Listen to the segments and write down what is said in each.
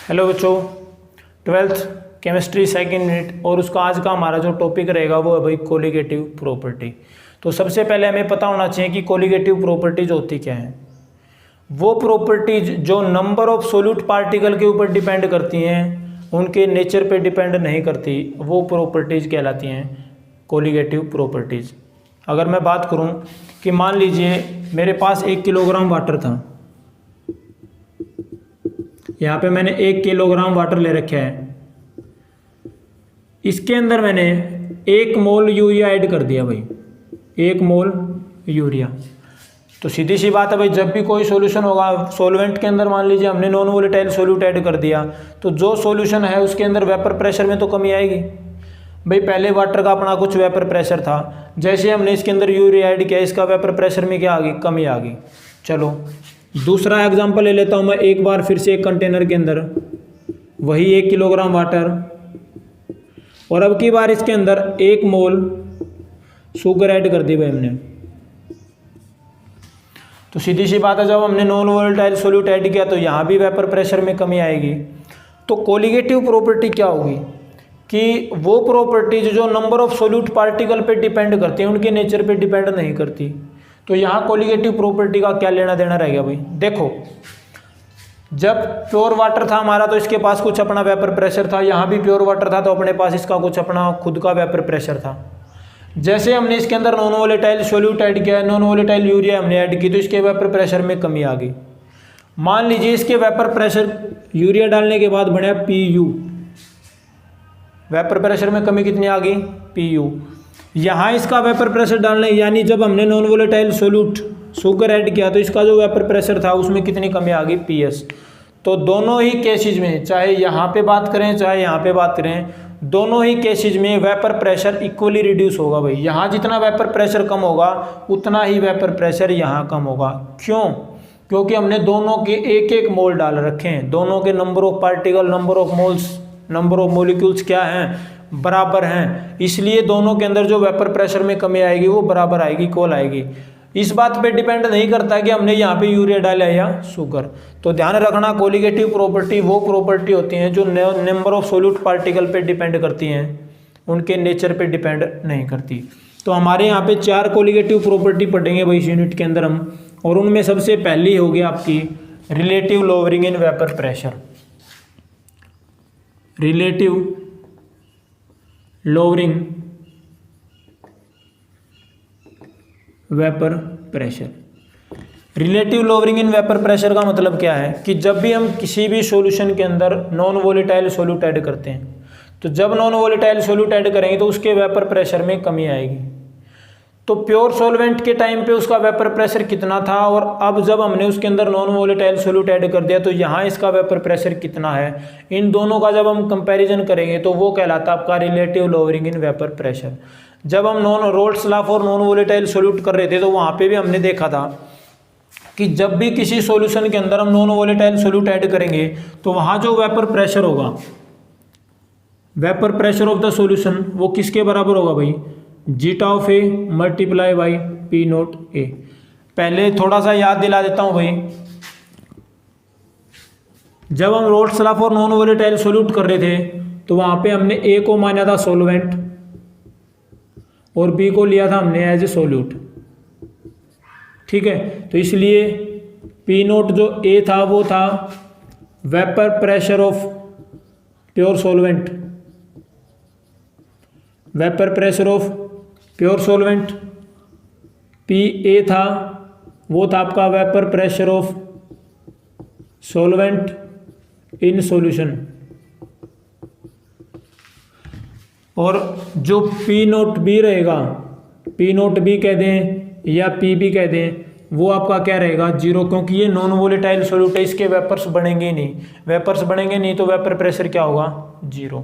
Hello बच्चों, twelfth chemistry second unit और उसका आज का हमारा जो टॉपिक रहेगा वो है भाई कोलिगेटिव प्रॉपर्टी। तो सबसे पहले हमें पता होना चाहिए कि कोलिगेटिव प्रॉपर्टीज होती क्या है। वो प्रॉपर्टीज जो नंबर ऑफ सोल्यूट पार्टिकल के ऊपर डिपेंड करती हैं, उनके नेचर पे डिपेंड नहीं करती, वो प्रॉपर्टीज कहलाती हैं कोलिगेटिव प्रॉपर्टीज। अगर मैं बात करूं कि मान लीजिए मेरे पास 1 किलोग्राम वाटर था, यहाँ पे मैंने 1 किलोग्राम वाटर ले रखा है, इसके अंदर मैंने 1 मोल यूरिया ऐड कर दिया भाई, 1 मोल यूरिया। तो सीधी सी बात है भाई, जब भी कोई सॉल्यूशन होगा सॉल्वेंट के अंदर, मान लीजिए हमने नॉन वोलेटाइल सोल्यूट ऐड कर दिया, तो जो सॉल्यूशन है उसके अंदर वेपर प्रेशर में तो कमी आएगी भाई। पहले वाटर का अपना कुछ वेपर प्रेशर था, जैसे हमने इसके अंदर यूरिया ऐड किया, इसका वेपर प्रेशर में क्या आ गई, कमी आ गई। चलो दूसरा एग्जांपल ले लेता हूँ मैं एक बार फिर से। एक कंटेनर के अंदर वही 1 किलोग्राम वाटर और अब की बार इसके अंदर 1 मोल शुगर ऐड कर दी भाई हमने। तो सीधी सी बात है, जब हमने नॉन वोलेटाइल सोल्यूट ऐड किया तो यहाँ भी वेपर प्रेशर में कमी आएगी। तो कोलिगेटिव प्रॉपर्टी क्या होगी कि वो प्रॉपर्टीज जो नंबर ऑफ सोल्यूट पार्टिकल पे डिपेंड करती हैं, उनके नेचर पे डिपेंड नहीं करती। तो यहाँ कोलिगेटिव प्रॉपर्टी का क्या लेना देना रह गया भाई। देखो, जब प्योर वाटर था हमारा तो इसके पास कुछ अपना वेपर प्रेशर था, यहाँ भी प्योर वाटर था तो अपने पास इसका कुछ अपना खुद का वेपर प्रेशर था। जैसे हमने इसके अंदर नॉन वोलेटाइल सोल्यूट ऐड किया, नॉन वोलेटाइल यूरिया हमने ऐड की, तो इसके वेपर प्रेशर में कमी आ गई। मान लीजिए इसके वेपर प्रेशर यूरिया डालने के बाद बढ़िया PU, वेपर प्रेशर में कमी कितनी आ गई, PU। यहाँ इसका वेपर प्रेशर डालने, यानी जब हमने non volatile solute sugar add किया तो इसका जो वेपर प्रेशर था उसमें कितनी कमी आ गई, PS। तो दोनों ही केसेज में, चाहे यहाँ पे बात करें चाहे यहाँ पे बात करें, दोनों ही केसेज में वेपर प्रेशर इक्वली रिड्यूस होगा भाई। यहाँ जितना वेपर प्रेशर कम होगा उतना ही वेपर प्रेशर यहाँ कम होगा। क्यों? क्योंकि हमने दोनों के 1-1 मोल डाल रखे हैं, दोनों के number of particle, number of moles, number of molecules क्या हैं, बराबर हैं। इसलिए दोनों के अंदर जो वेपर प्रेशर में कमी आएगी वो बराबर आएगी, इक्वल आएगी। इस बात पे डिपेंड नहीं करता कि हमने यहाँ पे यूरिया डाला या शुगर। तो ध्यान रखना, कोलिगेटिव प्रॉपर्टी वो प्रॉपर्टी होती हैं जो नंबर ऑफ सोल्यूट पार्टिकल पे डिपेंड करती हैं, उनके नेचर पे डिपेंड नहीं करती। तो हमारे यहाँ पे 4 कोलिगेटिव प्रॉपर्टी पढ़ेंगे भाई इस यूनिट के अंदर हम, और उनमें सबसे पहली होगी आपकी relative lowering in vapour pressure. Relative lowering vapour pressure. Relative lowering in vapour pressure का मतलब क्या है कि जब भी हम किसी भी सॉल्यूशन के अंदर नॉन वोलेटाइल सोल्यूट ऐड करते हैं, तो जब नॉन वोलेटाइल सोल्यूट ऐड करेंगे तो उसके वेपर प्रेशर में कमी आएगी। तो प्योर सॉल्वेंट के टाइम पे उसका वेपर प्रेशर कितना था, और अब जब हमने उसके अंदर नॉन वोलेटाइल सोल्यूट ऐड कर दिया तो यहाँ इसका वेपर प्रेशर कितना है, इन दोनों का जब हम कंपैरिजन करेंगे तो वो कहलाता है आपका relative lowering in vapour pressure. जब हम roles law for non volatile solute कर रहे थे तो वहाँ पे भी हमने देखा था कि जब भी किसी सॉल्यूशन के अंदर हम नॉन वोलेटाइल सोल्यूट ऐड करेंगे तो वहाँ जो वेपर प्रेशर होगा, vapour pressure of the solution, वो किसके बराबर होगा भाई, zeta of A multiply by P0A। पहले थोड़ा सा याद दिला देता हूँ भाई, जब हम roles law for non volatile solute कर रहे थे तो वहाँ पे हमने A को माना था सॉल्वेंट और B को लिया था हमने एज ए सोल्यूट, ठीक है। तो इसलिए P0 जो A था वो था vapour pressure of pure solvent, vapour pressure of pure solvent. PA था वो था आपका vapour pressure of solvent in solution, और जो P0B रहेगा, P0B कह दें या PB कह दें, वो आपका क्या रहेगा, 0, क्योंकि ये नॉन वोलेटाइल सोल्यूट है, इसके वेपर्स बनेंगे नहीं, वेपर्स बनेंगे नहीं तो वेपर प्रेशर क्या होगा, 0,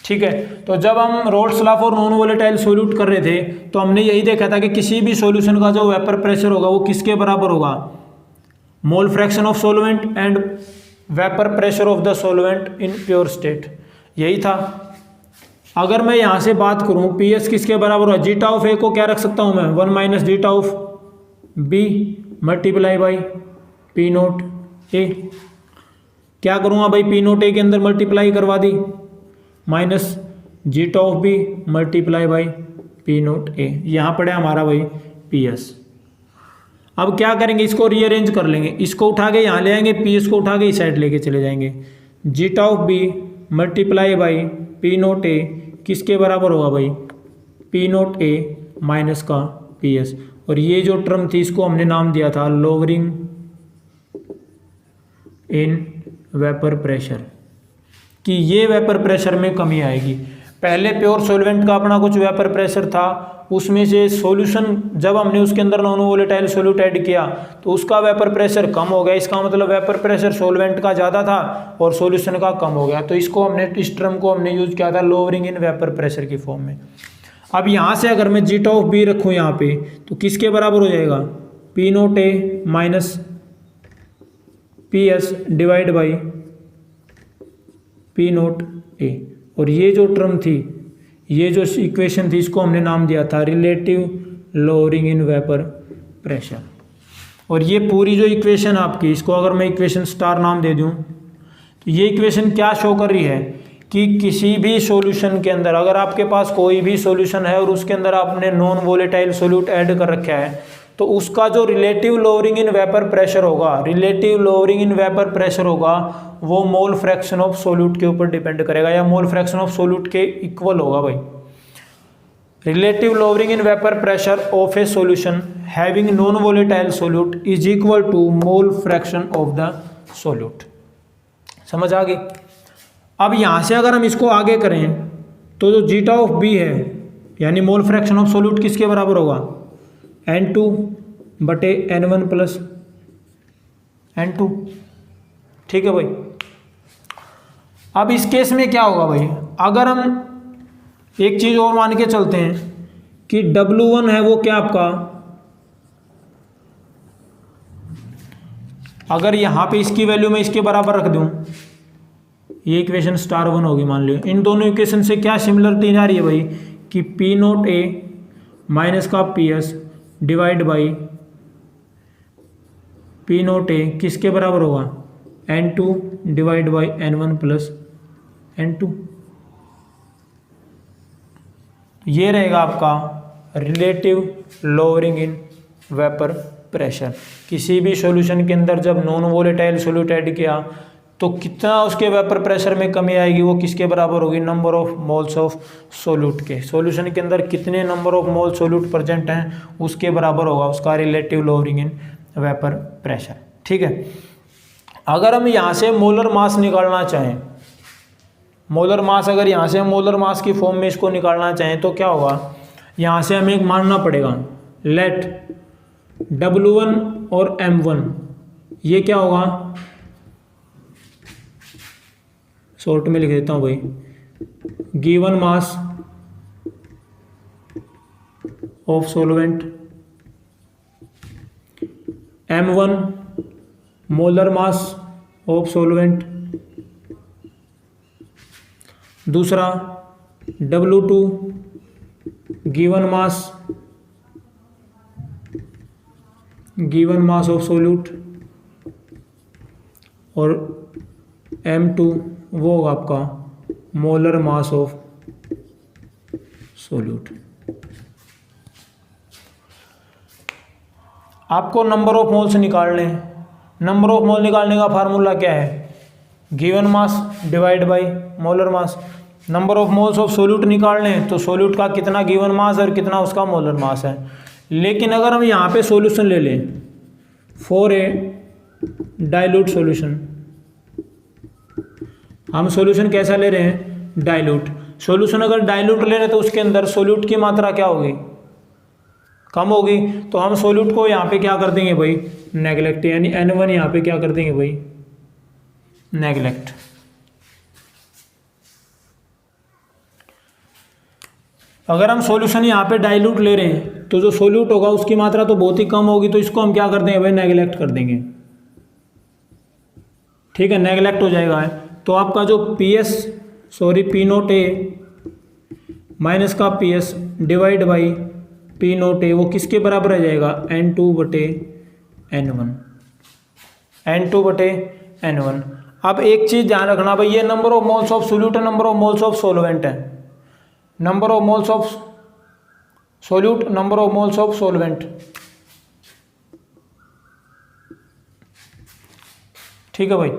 ठीक है। तो जब हम roles law for non volatile solute कर रहे थे तो हमने यही देखा था कि किसी भी सॉल्यूशन का जो वेपर प्रेशर होगा वो किसके बराबर होगा, मोल fraction of solvent and vapour pressure of the solvent in pure state, यही था। अगर मैं यहाँ से बात करूँ PS किसके बराबर होगा, जीटा ऑफ A को क्या रख सकता हूँ मैं, 1 minus zeta of B multiply by P0A। क्या करूँगा भाई, पी नोट ए के अंदर मल्टीप्लाई करवा दी, minus zeta of B multiply by P naught A, यहाँ पड़े हमारा भाई पी एस। अब क्या करेंगे, इसको रीअरेंज कर लेंगे, इसको उठा के यहाँ ले आएंगे, पी एस को उठा के इस साइड लेके चले जाएंगे। Zeta of B multiply by P naught A किसके बराबर होगा भाई, पी नोट ए माइनस का पी एस। और ये जो टर्म थी इसको हमने नाम दिया था लोअरिंग इन वेपर प्रेशर, कि ये वेपर प्रेशर में कमी आएगी। पहले प्योर सॉल्वेंट का अपना कुछ वेपर प्रेशर था, उसमें से सॉल्यूशन जब हमने उसके अंदर नॉन वोलेटाइल सोल्यूट ऐड किया तो उसका वेपर प्रेशर कम हो गया। इसका मतलब वेपर प्रेशर सॉल्वेंट का ज़्यादा था और सॉल्यूशन का कम हो गया। तो इसको हमने, इस टर्म को हमने यूज किया था लोअरिंग इन वेपर प्रेशर की फॉर्म में। अब यहाँ से अगर मैं जीटा ऑफ बी रखूँ यहाँ पे तो किसके बराबर हो जाएगा, P naught A minus P S divide by P naught A. और ये जो टर्म थी, ये जो इक्वेशन थी, इसको हमने नाम दिया था relative lowering in vapour pressure. और ये पूरी जो इक्वेशन आपकी, इसको अगर मैं इक्वेशन स्टार नाम दे दूं तो ये इक्वेशन क्या शो कर रही है कि किसी भी सॉल्यूशन के अंदर अगर आपके पास कोई भी सॉल्यूशन है और उसके अंदर आपने नॉन वोलेटाइल सोल्यूट ऐड कर रखा है तो उसका जो relative lowering in vapour pressure होगा, relative lowering in vapour pressure होगा, वो मोल फ्रैक्शन ऑफ सोल्यूट के ऊपर डिपेंड करेगा या मोल फ्रैक्शन ऑफ सोल्यूट के इक्वल होगा भाई। Relative lowering in vapour pressure of a solution having non volatile solute is equal to mole fraction of the solute. समझ आ गई। अब यहाँ से अगर हम इसको आगे करें तो जो जीटा ऑफ बी है यानी मोल फ्रैक्शन ऑफ सोल्यूट किसके बराबर होगा, N2 बटे N1 प्लस N2। ठीक है भाई। अब इस केस में क्या होगा भाई, अगर हम एक चीज़ और मान के चलते हैं कि W1 है वो क्या आपका, अगर यहाँ पे इसकी वैल्यू मैं इसके बराबर रख दूँ, ये इक्वेशन स्टार 1 होगी मान लियो। इन दोनों इक्वेशन से क्या सिमिलरिटी आ रही है भाई कि पी नोट ए माइनस का P S divide by P naught A किसके बराबर होगा, N2 divide by N1 plus N2। ये रहेगा आपका relative lowering in vapour pressure. किसी भी सॉल्यूशन के अंदर जब नॉन वोलेटाइल सोल्यूट ऐड किया तो कितना उसके वेपर प्रेशर में कमी आएगी, वो किसके बराबर होगी, number of moles of solute के। सॉल्यूशन के अंदर कितने number of mole solute present हैं उसके बराबर होगा उसका relative lowering in vapour pressure. ठीक है। अगर हम यहाँ से मोलर मास निकालना चाहें, मोलर मास, अगर यहाँ से हम मोलर मास की फॉर्म में इसको निकालना चाहें तो क्या होगा, यहाँ से हमें एक मानना पड़ेगा लेट W1 और M1 ये क्या होगा, शॉर्ट में लिख देता हूँ भाई, given mass of solvent, M1 molar mass of solvent, दूसरा W2 given mass of solute, और M2 वो होगा आपका मोलर मास ऑफ सोल्यूट। आपको नंबर ऑफ मोल्स निकालने हैं। नंबर ऑफ मोल निकालने का फार्मूला क्या है, given mass divide by molar mass. Number of moles of solute निकालने हैं तो सोल्यूट का कितना गिवन मास और कितना उसका मोलर मास है। लेकिन अगर हम यहाँ पे सॉल्यूशन ले लें फॉर ए डाइल्यूट सॉल्यूशन, हम सॉल्यूशन कैसा ले रहे हैं, डाइल्यूट सॉल्यूशन। अगर डाइल्यूट ले रहे हैं तो उसके अंदर सोल्यूट की मात्रा क्या होगी, कम होगी। तो हम सोल्यूट को यहाँ पे क्या कर देंगे भाई, नेगलेक्ट, यानी N1 यहाँ पे क्या कर देंगे भाई, नेगलेक्ट। अगर हम सॉल्यूशन यहाँ पे डाइल्यूट ले रहे हैं तो जो सोल्यूट होगा उसकी मात्रा तो बहुत ही कम होगी, तो इसको हम क्या कर देंगे भाई, नेगलेक्ट कर देंगे। ठीक है, नेगलेक्ट हो जाएगा। तो आपका जो पी नोट ए माइनस का P S divide by P naught A वो किसके बराबर आ जाएगा, N2 बटे N1। अब एक चीज़ ध्यान रखना भाई, ये number of moles of solute है, number of moles of solvent है, number of moles of solute, number of moles of solvent. ठीक है भाई,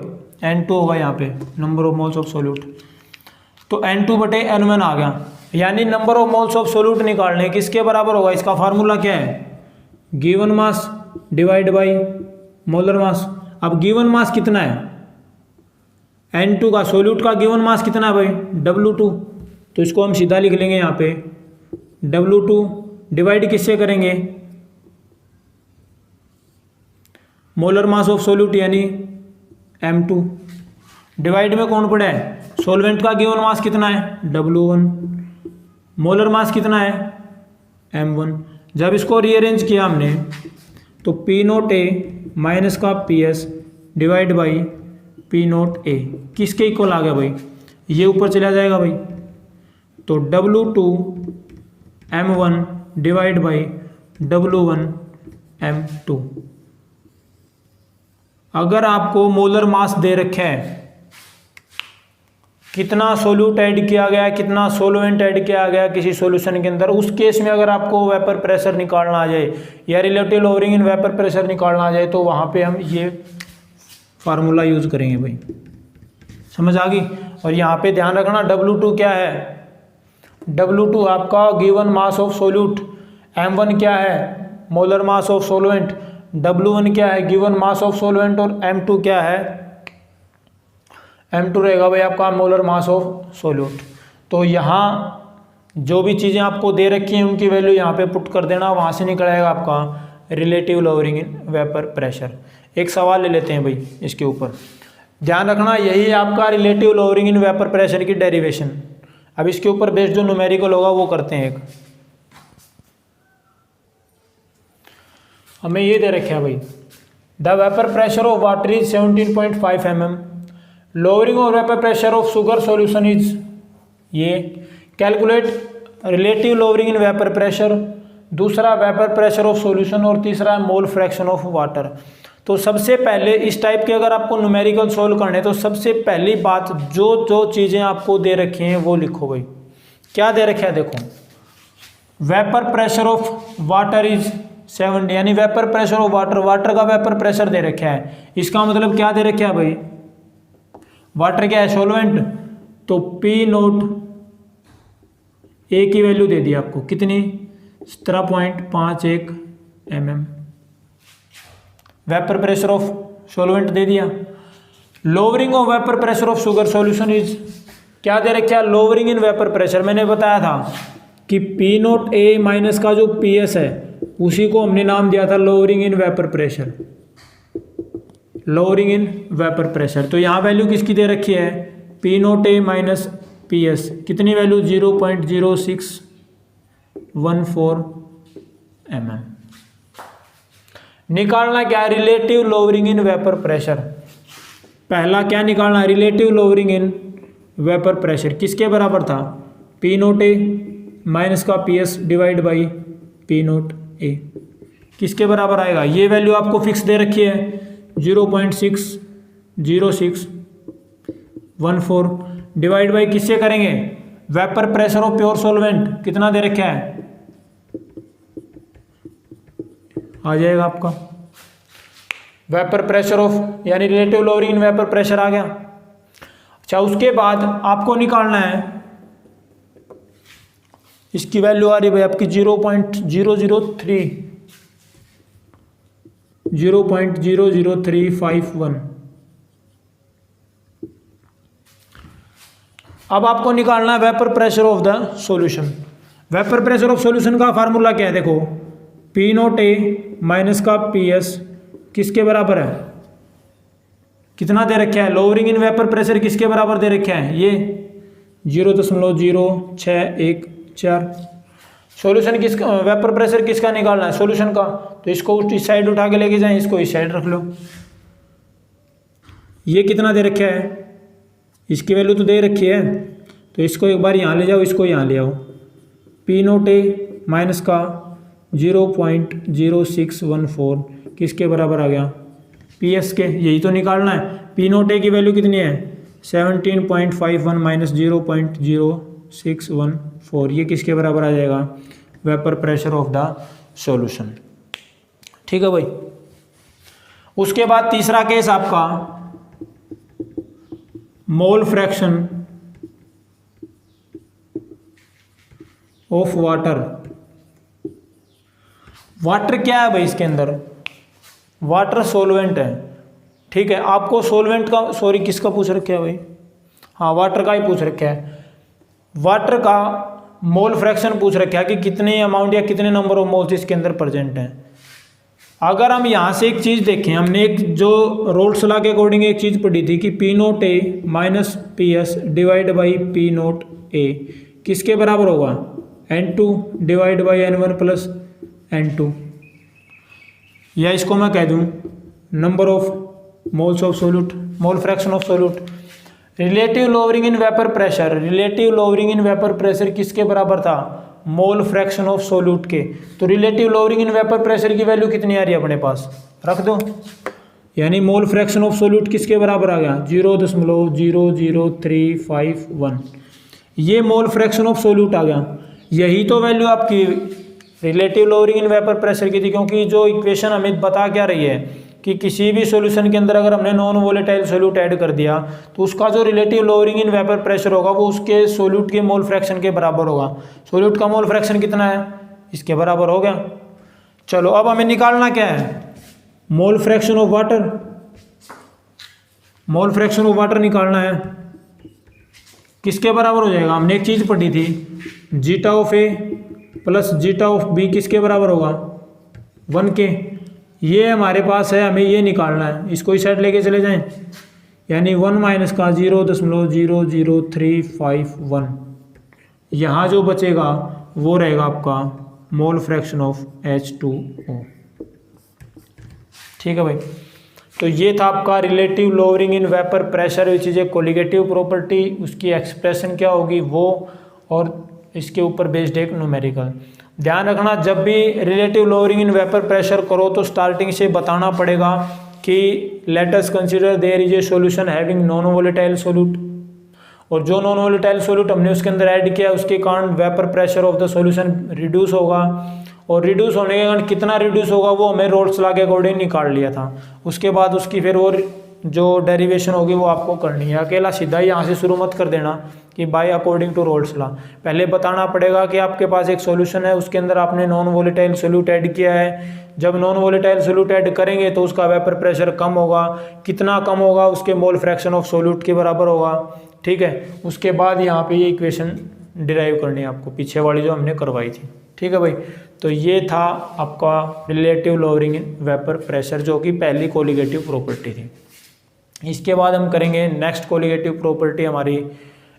N2 होगा यहाँ पे number of moles of solute. तो N2/N1 आ गया, यानी number of moles of solute निकालने किसके बराबर होगा, इसका फार्मूला क्या है, given mass divide by molar mass. अब गिवन मास कितना है, N2 का, सोल्यूट का गिवन मास कितना है भाई, W2, तो इसको हम सीधा लिख लेंगे यहाँ पे W2 डिवाइड किससे करेंगे, मोलर मास ऑफ सोल्यूट यानी M2, डिवाइड में कौन पड़ा है, सोलवेंट का गिवन मास कितना है W1, मोलर मास कितना है M1। जब इसको रीअरेंज किया हमने तो P0A माइनस का PS डिवाइड बाई P0A किसके इक्वल आ गया भाई, ये ऊपर चला जाएगा भाई, तो W2 M1 divide by W1 M2। अगर आपको मोलर मास दे रखे हैं, कितना सोल्यूट ऐड किया गया है, कितना सोलवेंट ऐड किया गया किसी सॉल्यूशन के अंदर, उस केस में अगर आपको वेपर प्रेशर निकालना आ जाए या relative lowering in vapour pressure निकालना आ जाए, तो वहाँ पे हम ये फार्मूला यूज करेंगे भाई, समझ आ गई। और यहाँ पे ध्यान रखना W2 क्या है, W2 आपका given mass of solute, M1 क्या है molar mass of solvent, W1 क्या है गिवन मास ऑफ सोलवेंट, और M2 क्या है, M2 रहेगा भाई आपका मोलर मास ऑफ सोल्यूट। तो यहाँ जो भी चीज़ें आपको दे रखी हैं उनकी वैल्यू यहाँ पे पुट कर देना, वहाँ से निकल आएगा आपका relative lowering in vapour pressure. एक सवाल ले लेते हैं भाई इसके ऊपर, ध्यान रखना यही है आपका relative lowering in vapour pressure की डेरिवेशन। अब इसके ऊपर बेस्ड जो न्यूमेरिकल होगा वो करते हैं। एक हमें ये दे रखे है भाई, the vapour pressure of water is 17.5 mm, lowering of vapour pressure of sugar solution is, ये calculate relative lowering in vapour pressure, दूसरा वेपर प्रेशर ऑफ सॉल्यूशन, और तीसरा मोल फ्रैक्शन ऑफ वाटर। तो सबसे पहले इस टाइप के अगर आपको न्यूमेरिकल सोल्व करने, तो सबसे पहली बात जो चीज़ें आपको दे रखी हैं वो लिखो भाई। क्या दे रखे है देखो, vapour pressure of water is 70, यानी vapour pressure of water, water का वेपर प्रेशर दे रखा है। इसका मतलब क्या दे रखा है भाई, वाटर क्या है सोलवेंट, तो P0 A की वैल्यू दे दी आपको कितनी 17.51 mm, vapour pressure of solvent दे दिया। Lowering of vapour pressure of sugar solution is, क्या दे रखा है लोअरिंग इन वेपर प्रेशर, मैंने बताया था कि P0A माइनस का जो PS है उसी को हमने नाम दिया था lowering in vapour pressure, lowering in vapour pressure. तो यहाँ वैल्यू किसकी दे रखी है P0A माइनस PS, कितनी वैल्यू 0.0614 mm। निकालना क्या है relative lowering in vapour pressure, पहला क्या निकालना है relative lowering in vapour pressure, किसके बराबर था P0A माइनस का PS डिवाइड बाई P0A, किसके बराबर आएगा, ये वैल्यू आपको फिक्स दे रखी है 0.60614 डिवाइड बाई किससे करेंगे, vapour pressure of pure solvent कितना दे रखा है, आ जाएगा आपका वेपर प्रेशर ऑफ, यानी relative lowering in vapour pressure आ गया। अच्छा उसके बाद आपको निकालना है, इसकी वैल्यू आ रही भाई आपकी 0.00351। अब आपको निकालना है vapour pressure of the solution. Vapour pressure of solution का फार्मूला क्या है देखो, P0A माइनस का PS किसके बराबर है, कितना दे रखा है लोअरिंग इन वेपर प्रेशर किसके बराबर दे रखा है, ये 0.0614। सॉल्यूशन किसका, वेपर प्रेशर किसका निकालना है सॉल्यूशन का, तो इसको इस साइड उठा के लेके जाएं, इसको इस साइड रख लो। ये कितना दे रखा है, इसकी वैल्यू तो दे रखी है, तो इसको एक बार यहाँ ले जाओ, इसको यहाँ ले आओ। P0A माइनस का 0.0614 किसके बराबर आ गया PS के, यही तो निकालना है। पी नोट ए की वैल्यू कितनी है 17.51 माइनस 0.0614, ये किसके बराबर आ जाएगा vapour pressure of the solution. ठीक है भाई। उसके बाद तीसरा केस आपका मोल फ्रैक्शन ऑफ वाटर। वाटर क्या है भाई, इसके अंदर वाटर सॉल्वेंट है। ठीक है, आपको सॉल्वेंट का सॉरी किसका पूछ रखा है भाई, हाँ वाटर का ही पूछ रखा है। वाटर का मोल फ्रैक्शन पूछ रखा है कि कितने अमाउंट या कितने नंबर ऑफ मोल्स इसके अंदर प्रेजेंट हैं। अगर हम यहाँ से एक चीज़ देखें, हमने एक जो रोल्स लॉ के अकॉर्डिंग एक चीज़ पढ़ी थी कि P naught A minus P S divide by P naught A किसके बराबर होगा N2 divide by N1 plus N2, या इसको मैं कह दूँ number of moles of solute, mole fraction of solute. Relative lowering in vapour pressure, relative lowering in vapour pressure किसके बराबर था मोल फ्रैक्शन ऑफ सोल्यूट के। तो relative lowering in vapour pressure की वैल्यू कितनी आ रही है अपने पास, रख दो, यानी मोल फ्रैक्शन ऑफ सोल्यूट किसके बराबर आ गया 0.00351, ये मोल फ्रैक्शन ऑफ सोल्यूट आ गया। यही तो वैल्यू आपकी relative lowering in vapour pressure की थी, क्योंकि जो इक्वेशन हमें बता क्या रही है कि किसी भी सॉल्यूशन के अंदर अगर हमने नॉन वोलेटाइल सोल्यूट ऐड कर दिया तो उसका जो relative lowering in vapour pressure होगा वो उसके सोल्यूट के मोल फ्रैक्शन के बराबर होगा। सोल्यूट का मोल फ्रैक्शन कितना है, इसके बराबर हो गया। चलो अब हमें निकालना क्या है मोल fraction of water, mole fraction of water निकालना है। किसके बराबर हो जाएगा, हमने एक चीज़ पढ़ी थी zeta of A plus zeta of B किसके बराबर होगा 1 के। ये हमारे पास है, हमें ये निकालना है, इसको इस साइड लेके चले जाएं, यानी 1 माइनस का 0.00351, यहाँ जो बचेगा वो रहेगा आपका मोल फ्रैक्शन ऑफ H2O। ठीक है भाई, तो ये था आपका relative lowering in vapour pressure which is a colligative property, उसकी एक्सप्रेशन क्या होगी वो, और इसके ऊपर बेस्ड एक न्यूमेरिकल। ध्यान रखना जब भी relative lowering in vapour pressure करो तो स्टार्टिंग से बताना पड़ेगा कि let us consider there is a solution having non volatile solute, और जो नॉन वोलेटाइल सोल्यूट हमने उसके अंदर ऐड किया उसके कारण vapour pressure of the solution reduce होगा, और रिड्यूस होने के कारण कितना रिड्यूस होगा वो हमें रोल्स लॉ के अकॉर्डिंग निकाल लिया था। उसके बाद उसकी फिर और जो डेरिवेशन होगी वो आपको करनी है। अकेला सीधा यहाँ से शुरू मत कर देना कि by according to Raoult's law, पहले बताना पड़ेगा कि आपके पास एक सॉल्यूशन है, उसके अंदर आपने नॉन वोलेटाइल सोल्यूट ऐड किया है। जब नॉन वोलेटाइल सोल्यूट ऐड करेंगे तो उसका वेपर प्रेशर कम होगा, कितना कम होगा उसके मोल फ्रैक्शन ऑफ सोल्यूट के बराबर होगा। ठीक है, उसके बाद यहाँ पे ये इक्वेशन डिराइव करनी है आपको, पीछे वाली जो हमने करवाई थी। ठीक है भाई, तो ये था आपका relative lowering in vapour pressure जो कि पहली कोलिगेटिव प्रॉपर्टी थी। इसके बाद हम करेंगे नेक्स्ट कोलिगेटिव प्रॉपर्टी हमारी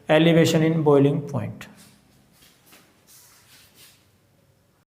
एलिवेशन इन बॉइलिंग पॉइंट।